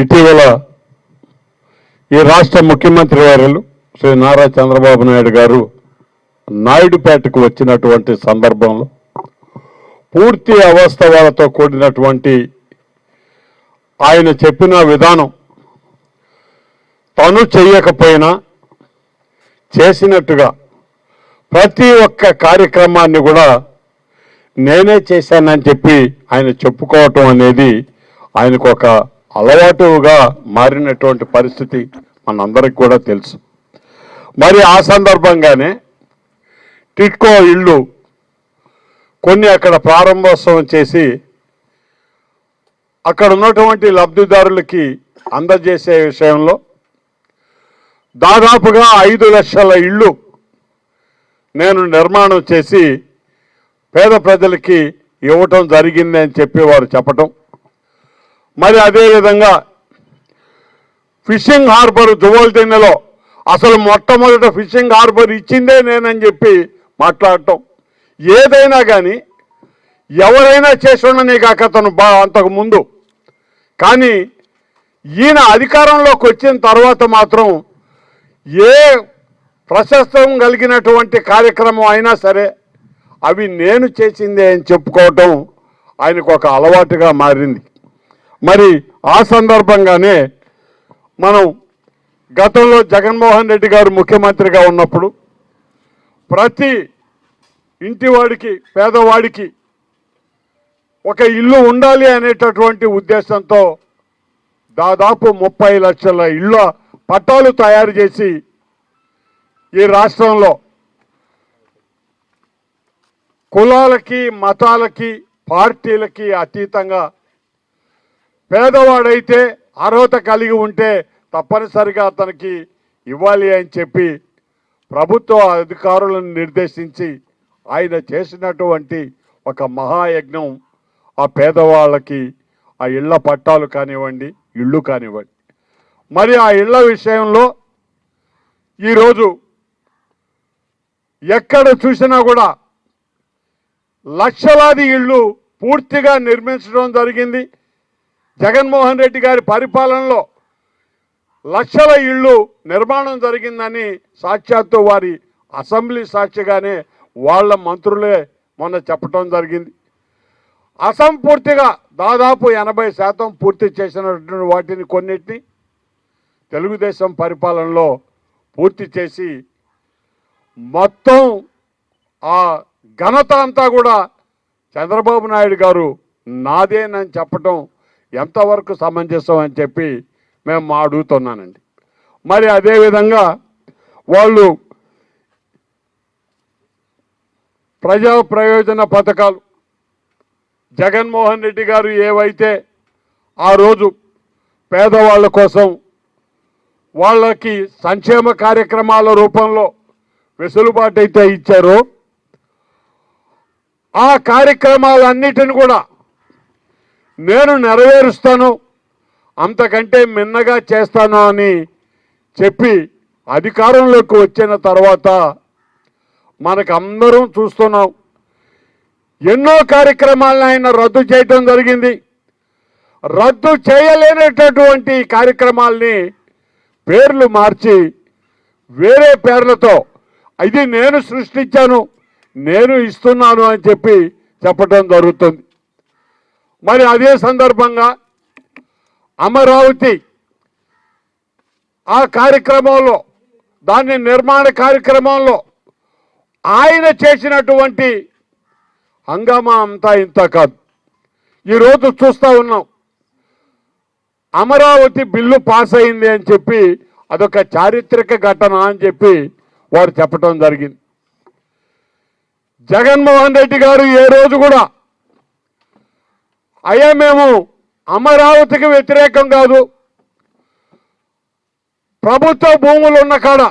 ఇటీవల ఈ రాష్ట్ర ముఖ్యమంత్రి వర్యులు శ్రీ నారా చంద్రబాబు నాయుడు గారు నాయుడుపేటకు వచ్చినటువంటి సందర్భంలో పూర్తి అవాస్తవాలతో కూడినటువంటి ఆయన చెప్పిన విధానం తను చేయకపోయినా చేసినట్టుగా ప్రతి ఒక్క కార్యక్రమాన్ని కూడా నేనే చేశానని చెప్పి ఆయన చెప్పుకోవటం అనేది ఆయనకు ఒక అలవాటుగా మారినటువంటి పరిస్థితి మనందరికి కూడా తెలుసు. మరి ఆ సందర్భంగానే టిట్కో ఇళ్ళు కొన్ని అక్కడ ప్రారంభోత్సవం చేసి అక్కడ ఉన్నటువంటి లబ్ధిదారులకి అందజేసే విషయంలో దాదాపుగా 5 లక్షల ఇళ్ళు నేను నిర్మాణం చేసి పేద ప్రజలకి ఇవ్వటం జరిగింది అని చెప్పి వారు చెప్పటం. మరి అదేవిధంగా ఫిషింగ్ హార్బర్ జువల్దిన్నెలో అసలు మొట్టమొదట ఫిషింగ్ హార్బర్ ఇచ్చిందే నేనని చెప్పి మాట్లాడటం. ఏదైనా కానీ ఎవరైనా చేసి ఉండని కాక అతను అంతకు ముందు, కానీ ఈయన అధికారంలోకి వచ్చిన తర్వాత మాత్రం ఏ ప్రశస్తం కలిగినటువంటి కార్యక్రమం అయినా సరే అవి నేను చేసిందే అని చెప్పుకోవటం ఆయనకు ఒక అలవాటుగా మారింది. మరి ఆ సందర్భంగానే మనం గతంలో జగన్మోహన్ రెడ్డి గారు ముఖ్యమంత్రిగా ఉన్నప్పుడు ప్రతి ఇంటివాడికి పేదవాడికి ఒక ఇల్లు ఉండాలి అనేటటువంటి ఉద్దేశంతో దాదాపు 30 లక్షల ఇళ్ళ పట్టాలు తయారు చేసి ఈ రాష్ట్రంలో కులాలకి మతాలకి పార్టీలకి అతీతంగా పేదవాడైతే అర్హత కలిగి ఉంటే తప్పనిసరిగా అతనికి ఇవ్వాలి అని చెప్పి ప్రభుత్వ అధికారులను నిర్దేశించి ఆయన చేసినటువంటి ఒక మహాయజ్ఞం ఆ పేదవాళ్ళకి ఆ ఇళ్ల పట్టాలు కానివ్వండి, ఇళ్ళు కానివ్వండి. మరి ఆ ఇళ్ల విషయంలో ఈరోజు ఎక్కడ చూసినా కూడా లక్షలాది ఇళ్ళు పూర్తిగా నిర్మించడం జరిగింది. జగన్మోహన్ రెడ్డి గారి పరిపాలనలో లక్షల ఇళ్ళు నిర్మాణం జరిగిందని సాక్షాత్తు వారి అసెంబ్లీ సాక్షిగానే వాళ్ళ మంత్రులే మొన్న చెప్పడం జరిగింది. అసంపూర్తిగా దాదాపు 80% పూర్తి చేసినటువంటి వాటిని కొన్నిటిని తెలుగుదేశం పరిపాలనలో పూర్తి చేసి మొత్తం ఆ ఘనత అంతా కూడా చంద్రబాబు నాయుడు గారు నాదేనని చెప్పటం ఎంతవరకు సమంజసం అని చెప్పి మేము అడుగుతున్నానండి. మరి అదేవిధంగా వాళ్ళు ప్రజా ప్రయోజన పథకాలు జగన్మోహన్ రెడ్డి గారు ఏవైతే ఆ రోజు పేదవాళ్ళ కోసం వాళ్ళకి సంక్షేమ కార్యక్రమాల రూపంలో వెసులుబాటు అయితే ఇచ్చారో ఆ కార్యక్రమాలన్నిటిని కూడా నేను నెరవేరుస్తాను, అంతకంటే మిన్నగా చేస్తాను అని చెప్పి అధికారంలోకి వచ్చిన తర్వాత మనకు అందరం చూస్తున్నాం. ఎన్నో కార్యక్రమాలను ఆయన రద్దు చేయడం జరిగింది. రద్దు చేయలేనటువంటి కార్యక్రమాల్ని పేర్లు మార్చి వేరే పేర్లతో ఇది నేను సృష్టించాను, నేను ఇస్తున్నాను అని చెప్పి చెప్పడం జరుగుతుంది. మరి అదే సందర్భంగా అమరావతి ఆ కార్యక్రమంలో దాని నిర్మాణ కార్యక్రమంలో ఆయన చేసినటువంటి హంగామా అంతా ఇంత కాదు. ఈరోజు చూస్తూ ఉన్నాం, అమరావతి బిల్లు పాస్ అయింది అని చెప్పి అదొక చారిత్రక ఘటన అని చెప్పి వారు చెప్పడం జరిగింది. జగన్మోహన్ రెడ్డి గారు ఏ రోజు కూడా అయ్యా మేము అమరావతికి వ్యతిరేకం కాదు, ప్రభుత్వ భూములు ఉన్న కాడ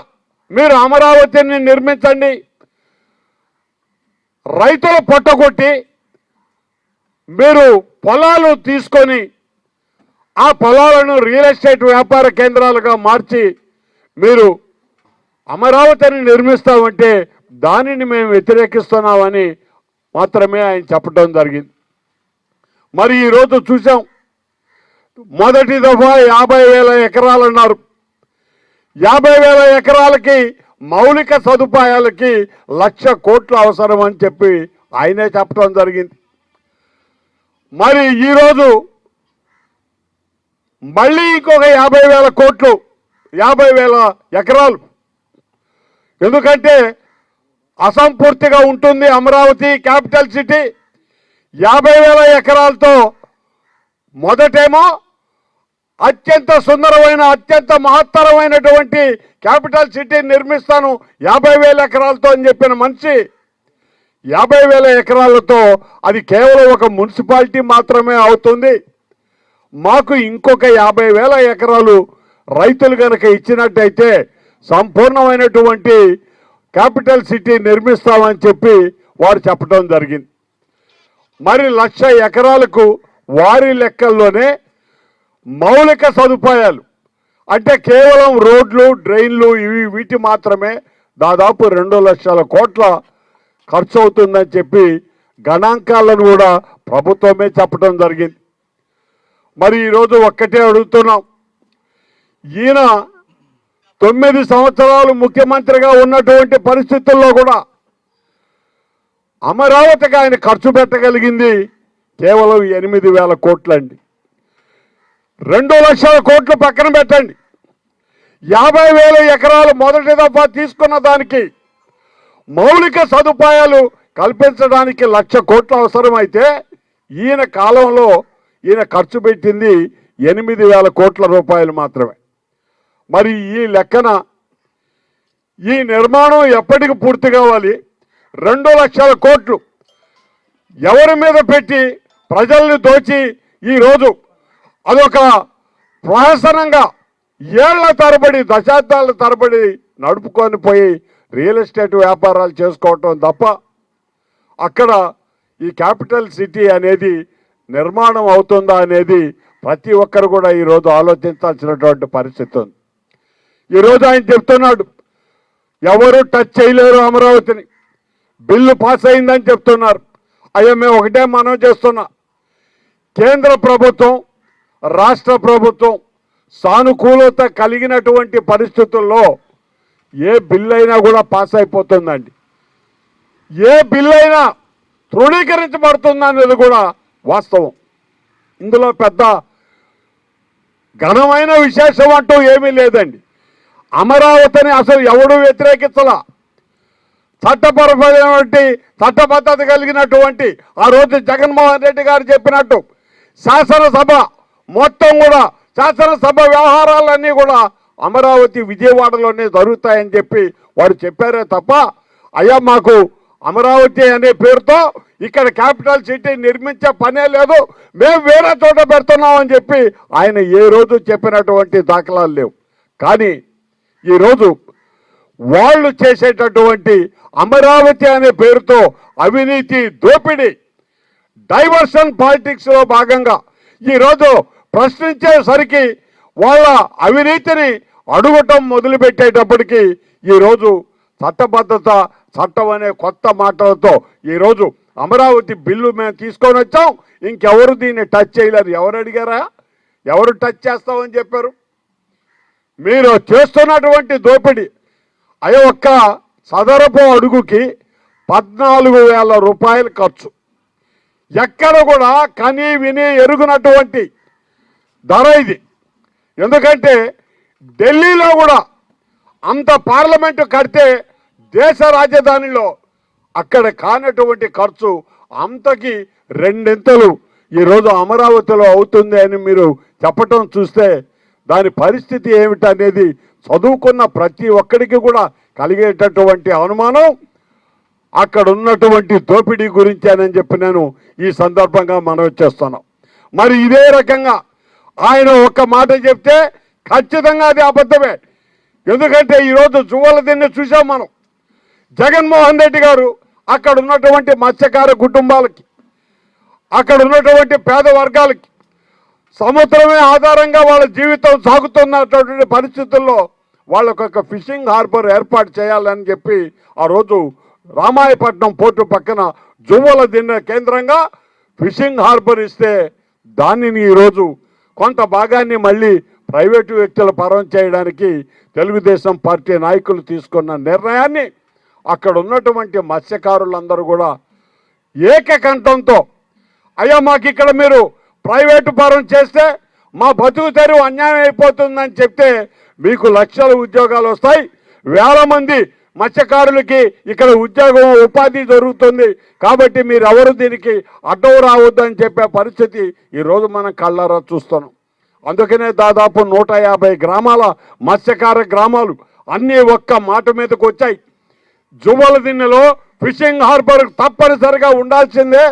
మీరు అమరావతిని నిర్మించండి, రైతులు పొట్టగొట్టి మీరు పొలాలు తీసుకొని ఆ పొలాలను రియల్ ఎస్టేట్ వ్యాపార కేంద్రాలుగా మార్చి మీరు అమరావతిని నిర్మిస్తామంటే దానిని మేము వ్యతిరేకిస్తున్నామని మాత్రమే ఆయన చెప్పడం జరిగింది. మరి ఈరోజు చూసాం, మొదటి దఫా 50,000 ఎకరాలు అన్నారు. 50,000 ఎకరాలకి మౌలిక సదుపాయాలకి 1,00,000 కోట్లు అవసరం అని చెప్పి ఆయనే చెప్పడం జరిగింది. మరి ఈరోజు మళ్ళీ ఇంకొక 50,000 కోట్లు, 50,000 ఎకరాలు, ఎందుకంటే అసంపూర్తిగా ఉంటుంది అమరావతి క్యాపిటల్ సిటీ. 50,000 ఎకరాలతో మొదటేమో అత్యంత సుందరమైన, అత్యంత మహత్తరమైనటువంటి క్యాపిటల్ సిటీ నిర్మిస్తాను 50,000 ఎకరాలతో అని చెప్పిన మనిషి 50,000 ఎకరాలతో అది కేవలం ఒక మున్సిపాలిటీ మాత్రమే అవుతుంది. మాకు ఇంకొక 50,000 ఎకరాలు రైతులు కనుక ఇచ్చినట్టయితే సంపూర్ణమైనటువంటి క్యాపిటల్ సిటీ నిర్మిస్తామని చెప్పి వారు చెప్పడం జరిగింది. మరి 1,00,000 ఎకరాలకు వారి లెక్కల్లోనే మౌలిక సదుపాయాలు అంటే కేవలం రోడ్లు, డ్రైన్లు, వీటి మాత్రమే దాదాపు 2,00,000 కోట్ల ఖర్చు అవుతుందని చెప్పి గణాంకాలను కూడా ప్రభుత్వమే చెప్పడం జరిగింది. మరి ఈరోజు ఒక్కటే అడుగుతున్నాం, ఈయన 9 సంవత్సరాలు ముఖ్యమంత్రిగా ఉన్నటువంటి పరిస్థితుల్లో కూడా అమరావతికి ఆయన ఖర్చు పెట్టగలిగింది కేవలం 8,000 కోట్లండి. 2,00,000 కోట్లు పక్కన పెట్టండి. 50,000 ఎకరాలు మొదటి దఫా తీసుకున్న దానికి మౌలిక సదుపాయాలు కల్పించడానికి 1,00,000 కోట్లు అవసరమైతే ఈయన కాలంలో ఈయన ఖర్చు పెట్టింది 8,000 కోట్ల రూపాయలు మాత్రమే. మరి ఈ లెక్కన ఈ నిర్మాణం ఎప్పటికి పూర్తి కావాలి? 2,00,000 కోట్లు ఎవరి మీద పెట్టి ప్రజల్ని దోచి ఈరోజు అదొక ప్రహసనంగా ఏళ్ల తరబడి, దశాబ్దాల తరబడి నడుపుకొని పోయి రియల్ ఎస్టేట్ వ్యాపారాలు చేసుకోవటం తప్ప అక్కడ ఈ క్యాపిటల్ సిటీ అనేది నిర్మాణం అవుతుందా అనేది ప్రతి ఒక్కరు కూడా ఈరోజు ఆలోచించాల్సినటువంటి పరిస్థితి ఉంది. ఈరోజు ఆయన చెప్తున్నాడు ఎవరు టచ్ చేయలేరు అమరావతిని, బిల్లు పాస్ అయిందని చెప్తున్నారు. అయ్యా మేము ఒకటే మనం చేస్తున్నా, కేంద్ర ప్రభుత్వం, రాష్ట్ర ప్రభుత్వం సానుకూలత కలిగినటువంటి పరిస్థితుల్లో ఏ బిల్లు అయినా కూడా పాస్ అయిపోతుందండి. ఏ బిల్లు అయినా తృణీకరించబడుతుందనేది కూడా వాస్తవం. ఇందులో పెద్ద ఘనమైన విశేషం అంటూ ఏమీ లేదండి. అమరావతిని అసలు ఎవడు వ్యతిరేకించలా. చట్టపరమైనటువంటి, చట్టబద్ధత కలిగినటువంటి ఆ రోజు జగన్మోహన్ రెడ్డి గారు చెప్పినట్టు శాసనసభ మొత్తం కూడా, శాసనసభ వ్యవహారాలన్నీ కూడా అమరావతి విజయవాడలోనే జరుగుతాయని చెప్పి వారు చెప్పారే తప్ప అయ్యా మాకు అమరావతి అనే పేరుతో ఇక్కడ క్యాపిటల్ సిటీ నిర్మించే పనే లేదు, మేము వేరే చోట పెడుతున్నామని చెప్పి ఆయన ఏ రోజు చెప్పినటువంటి దాఖలాలు లేవు. కానీ ఈరోజు వాళ్ళు చేసేటటువంటి అమరావతి అనే పేరుతో అవినీతి, దోపిడీ, డైవర్షన్ పాలిటిక్స్లో భాగంగా ఈరోజు ప్రశ్నించేసరికి వాళ్ళ అవినీతిని అడుగటం మొదలుపెట్టేటప్పటికీ ఈరోజు చట్టబద్ధత, చట్టం అనే కొత్త మాటలతో ఈరోజు అమరావతి బిల్లు మేము తీసుకొని వచ్చాం, ఇంకెవరు దీన్ని టచ్ చేయలేరు. ఎవరు అడిగారా? ఎవరు టచ్ చేస్తామని చెప్పారు? మీరు చేస్తున్నటువంటి దోపిడీ అయ్యో ఒక్క సదరపు అడుగుకి 14,000 రూపాయలు ఖర్చు. ఎక్కడ కూడా కని విని ఎరుగునటువంటి ధర ఇది. ఎందుకంటే ఢిల్లీలో కూడా అంత పార్లమెంటు కడితే దేశ రాజధానిలో అక్కడ కానటువంటి ఖర్చు అంతకి 2 ఈరోజు అమరావతిలో అవుతుంది అని మీరు చెప్పటం చూస్తే దాని పరిస్థితి ఏమిటనేది చదువుకున్న ప్రతి ఒక్కడికి కూడా కలిగేటటువంటి అనుమానం అక్కడ ఉన్నటువంటి దోపిడీ గురించి అని చెప్పి నేను ఈ సందర్భంగా మనవి చేస్తున్నాం. మరి ఇదే రకంగా ఆయన ఒక్క మాట చెప్తే ఖచ్చితంగా అది అబద్ధమే. ఎందుకంటే ఈరోజు జువ్వలదిన్నె చూసాం మనం. జగన్మోహన్ రెడ్డి గారు అక్కడ ఉన్నటువంటి మత్స్యకార కుటుంబాలకి, అక్కడ ఉన్నటువంటి పేద వర్గాలకి సముద్రమే ఆధారంగా వాళ్ళ జీవితం సాగుతున్నటువంటి పరిస్థితుల్లో వాళ్ళకు ఒక ఫిషింగ్ హార్బర్ ఏర్పాటు చేయాలని చెప్పి ఆ రోజు రామాయపట్నం పోర్టు పక్కన జువ్వలదిన్నె కేంద్రంగా ఫిషింగ్ హార్బర్ ఇస్తే దానిని ఈరోజు కొంత భాగాన్ని మళ్ళీ ప్రైవేటు వ్యక్తుల పరం చేయడానికి తెలుగుదేశం పార్టీ నాయకులు తీసుకున్న నిర్ణయాన్ని అక్కడ ఉన్నటువంటి మత్స్యకారులందరూ కూడా ఏకకంఠంతో అయ్యా మాకు ఇక్కడ మీరు ప్రైవేటు పరం చేస్తే మా బతుకు తెరువు అన్యాయం అయిపోతుందని చెప్తే మీకు లక్షల ఉద్యోగాలు వస్తాయి, వేల మంది మత్స్యకారులకి ఇక్కడ ఉద్యోగం ఉపాధి దొరుకుతుంది, కాబట్టి మీరు ఎవరు దీనికి అడ్డం రావద్దని చెప్పే పరిస్థితి ఈరోజు మనం కళ్ళారా చూస్తున్నాం. అందుకనే దాదాపు 150 గ్రామాల మత్స్యకార గ్రామాలు అన్నీ ఒక్క మాట మీదకి వచ్చాయి. జువ్వలదిన్నెలో ఫిషింగ్ హార్బర్ తప్పనిసరిగా ఉండాల్సిందే,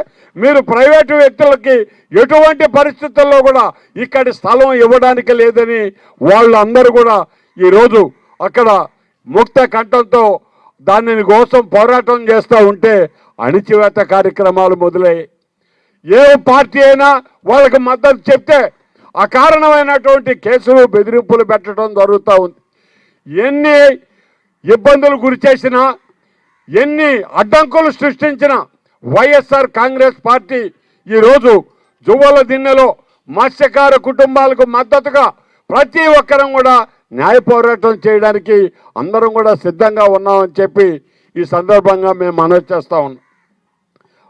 మీరు ప్రైవేటు వ్యక్తులకి ఎటువంటి పరిస్థితుల్లో కూడా ఇక్కడి స్థలం ఇవ్వడానికి లేదని వాళ్ళందరూ కూడా ఈరోజు అక్కడ ముక్త కంఠంతో దానిని కోసం పోరాటం చేస్తూ ఉంటే అణిచివేత కార్యక్రమాలు మొదలయ్యాయి. ఏ పార్టీ అయినా వాళ్ళకి మద్దతు చెప్తే అకారణమైనటువంటి కేసులు బెదిరింపులు పెట్టడం జరుగుతూ ఉంది. ఎన్ని ఇబ్బందులు గురి చేసినా, ఎన్ని అడ్డంకులు సృష్టించినా వైఎస్ఆర్ కాంగ్రెస్ పార్టీ ఈరోజు జువ్వల దిన్నెలో మత్స్యకార కుటుంబాలకు మద్దతుగా ప్రతి ఒక్కరం కూడా న్యాయ పోరాటం చేయడానికి అందరం కూడా సిద్ధంగా ఉన్నామని చెప్పి ఈ సందర్భంగా మేము మనవి చేస్తా ఉన్నాం.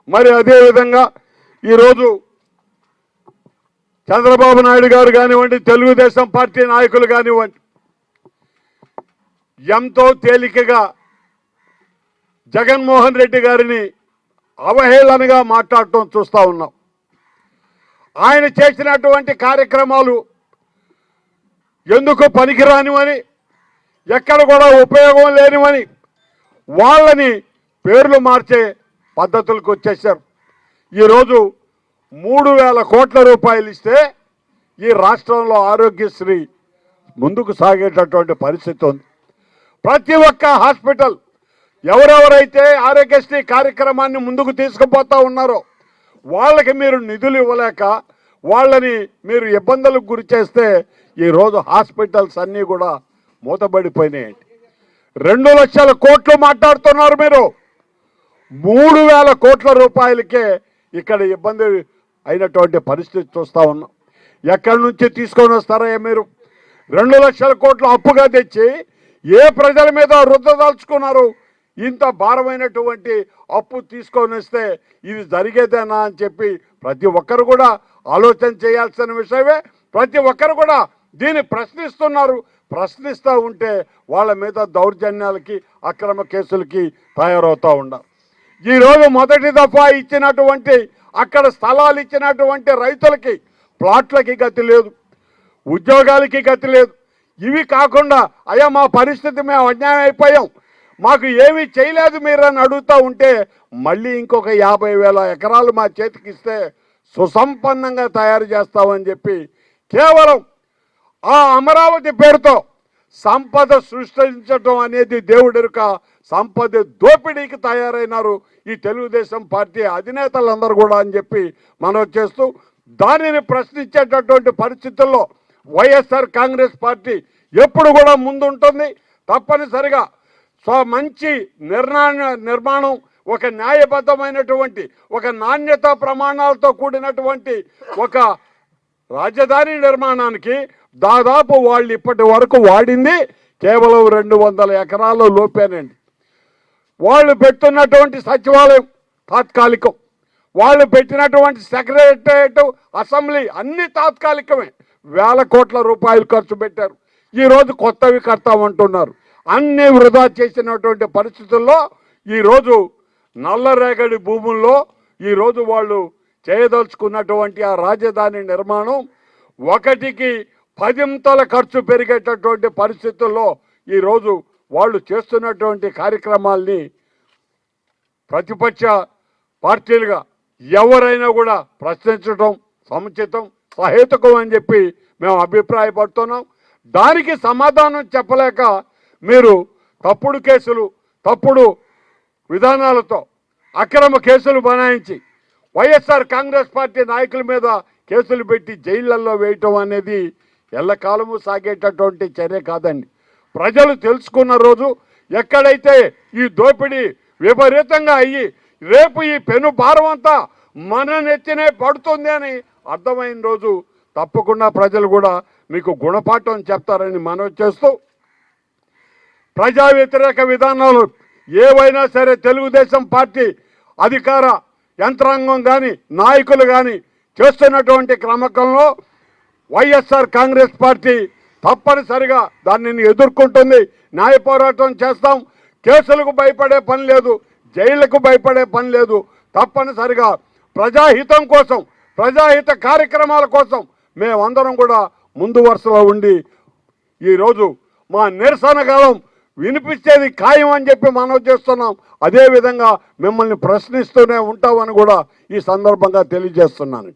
మరి అదేవిధంగా ఈరోజు చంద్రబాబు నాయుడు గారు కానివ్వండి, తెలుగుదేశం పార్టీ నాయకులు కానివ్వండి, ఎంతో తేలికగా జగన్మోహన్ రెడ్డి గారిని అవహేళనగా మాట్లాడటం చూస్తూ ఉన్నాం. ఆయన చేసినటువంటి కార్యక్రమాలు ఎందుకు పనికిరానివని, ఎక్కడ కూడా ఉపయోగం లేనివని వాళ్ళని పేర్లు మార్చే పద్ధతులకు వచ్చేసారు. ఈరోజు 3,000 కోట్ల రూపాయలు ఇస్తే ఈ రాష్ట్రంలో ఆరోగ్యశ్రీ ముందుకు సాగేటటువంటి పరిస్థితి ఉంది. ప్రతి ఒక్క హాస్పిటల్ ఎవరెవరైతే ఆరోగ్యశ్రీ కార్యక్రమాన్ని ముందుకు తీసుకుపోతా ఉన్నారో వాళ్ళకి మీరు నిధులు ఇవ్వలేక వాళ్ళని మీరు ఇబ్బందులకు గురి చేస్తే ఈరోజు హాస్పిటల్స్ అన్నీ కూడా మూతబడిపోయినాయి. 2 లక్షల కోట్లు మాట్లాడుతున్నారు మీరు, 3,000 కోట్ల రూపాయలకే ఇక్కడ ఇబ్బంది అయినటువంటి పరిస్థితి చూస్తూ ఉన్నాం. ఎక్కడి నుంచి తీసుకొని వస్తారా మీరు? 2 లక్షల కోట్లు అప్పుగా తెచ్చి ఏ ప్రజల మీద రుద్దదలుచుకున్నారు? ఇంత భారమైనటువంటి అప్పు తీసుకొని వస్తే ఇది జరిగేదేనా అని చెప్పి ప్రతి ఒక్కరు కూడా ఆలోచన చేయాల్సిన విషయమే. ప్రతి ఒక్కరు కూడా దీన్ని ప్రశ్నిస్తున్నారు. ప్రశ్నిస్తూ ఉంటే వాళ్ళ మీద దౌర్జన్యాలకి, అక్రమ కేసులకి తయారవుతూ ఉన్నారు. ఈరోజు మొదటి దఫా ఇచ్చినటువంటి అక్కడ స్థలాలు ఇచ్చినటువంటి రైతులకి ప్లాట్లకి గతి లేదు, ఉద్యోగాలకి గతి లేదు. ఇవి కాకుండా అయ్యా మా పరిస్థితి మేము అన్యాయం అయిపోయాం, మాకు ఏమీ చేయలేదు మీరు అని అడుగుతూ ఉంటే మళ్ళీ ఇంకొక 50,000 ఎకరాలు మా చేతికి ఇస్తే సుసంపన్నంగా తయారు చేస్తామని చెప్పి కేవలం ఆ అమరావతి పేరుతో సంపద సృష్టించడం అనేది దేవుడిరుక సంపద దోపిడీకి తయారైనారు ఈ తెలుగుదేశం పార్టీ అధినేతలందరూ కూడా అని చెప్పి మనం చేస్తూ దానిని ప్రశ్నించేటటువంటి పరిస్థితుల్లో వైఎస్ఆర్ కాంగ్రెస్ పార్టీ ఎప్పుడు కూడా ముందుంటుంది. తప్పనిసరిగా మంచి నిర్మాణం, ఒక న్యాయబద్ధమైనటువంటి, ఒక నాణ్యత ప్రమాణాలతో కూడినటువంటి ఒక రాజధాని నిర్మాణానికి దాదాపు వాళ్ళు ఇప్పటి వరకు వాడింది కేవలం 200 ఎకరాల లోపేనండి. వాళ్ళు పెడుతున్నటువంటి సచివాలయం తాత్కాలికం, వాళ్ళు పెట్టినటువంటి సెక్రటరియట్, అసెంబ్లీ అన్ని తాత్కాలికమే. 1,000 కోట్ల రూపాయలు ఖర్చు పెట్టారు. ఈరోజు కొత్తవి కడతామంటున్నారు. అన్ని వృధా చేసినటువంటి పరిస్థితుల్లో ఈరోజు నల్లరేగడి భూముల్లో ఈరోజు వాళ్ళు చేయదలుచుకున్నటువంటి ఆ రాజధాని నిర్మాణం 1కి 10 ఖర్చు పెరిగేటటువంటి పరిస్థితుల్లో ఈరోజు వాళ్ళు చేస్తున్నటువంటి కార్యక్రమాల్ని ప్రతిపక్ష పార్టీలుగా ఎవరైనా కూడా ప్రశ్నించడం సముచితం, సహేతుకం అని చెప్పి మేము అభిప్రాయపడుతున్నాం. దానికి సమాధానం చెప్పలేక మీరు తప్పుడు కేసులు, తప్పుడు విధానాలతో అక్రమ కేసులు బనాయించి వైఎస్ఆర్ కాంగ్రెస్ పార్టీ నాయకుల మీద కేసులు పెట్టి జైళ్లలో వేయటం అనేది ఎల్లకాలము సాగేటటువంటి చర్య కాదండి. ప్రజలు తెలుసుకున్న రోజు ఎక్కడైతే ఈ దోపిడీ విపరీతంగా అయ్యి రేపు ఈ పెను భారం అంతా మన నెత్తినే పడుతుంది అని అర్థమైన రోజు తప్పకుండా ప్రజలు కూడా మీకు గుణపాఠం చెప్తారని మనవి చేస్తూ, ప్రజా వ్యతిరేక విధానాలు ఏవైనా సరే తెలుగుదేశం పార్టీ అధికార యంత్రాంగం కానీ నాయకులు కానీ చేస్తున్నటువంటి క్రమకంలో వైఎస్ఆర్ కాంగ్రెస్ పార్టీ తప్పనిసరిగా దానిని ఎదుర్కొంటుంది. న్యాయ పోరాటం చేస్తాం. కేసులకు భయపడే పని లేదు, జైళ్లకు భయపడే పని లేదు. తప్పనిసరిగా ప్రజాహితం కోసం, ప్రజాహిత కార్యక్రమాల కోసం మేమందరం కూడా ముందు వరుసలో ఉండి ఈరోజు మా నిరసన కాలం వినిపించేది ఖాయం అని చెప్పి మనవి చేస్తున్నాం. అదేవిధంగా మిమ్మల్ని ప్రశ్నిస్తూనే ఉంటామని కూడా ఈ సందర్భంగా తెలియజేస్తున్నాను.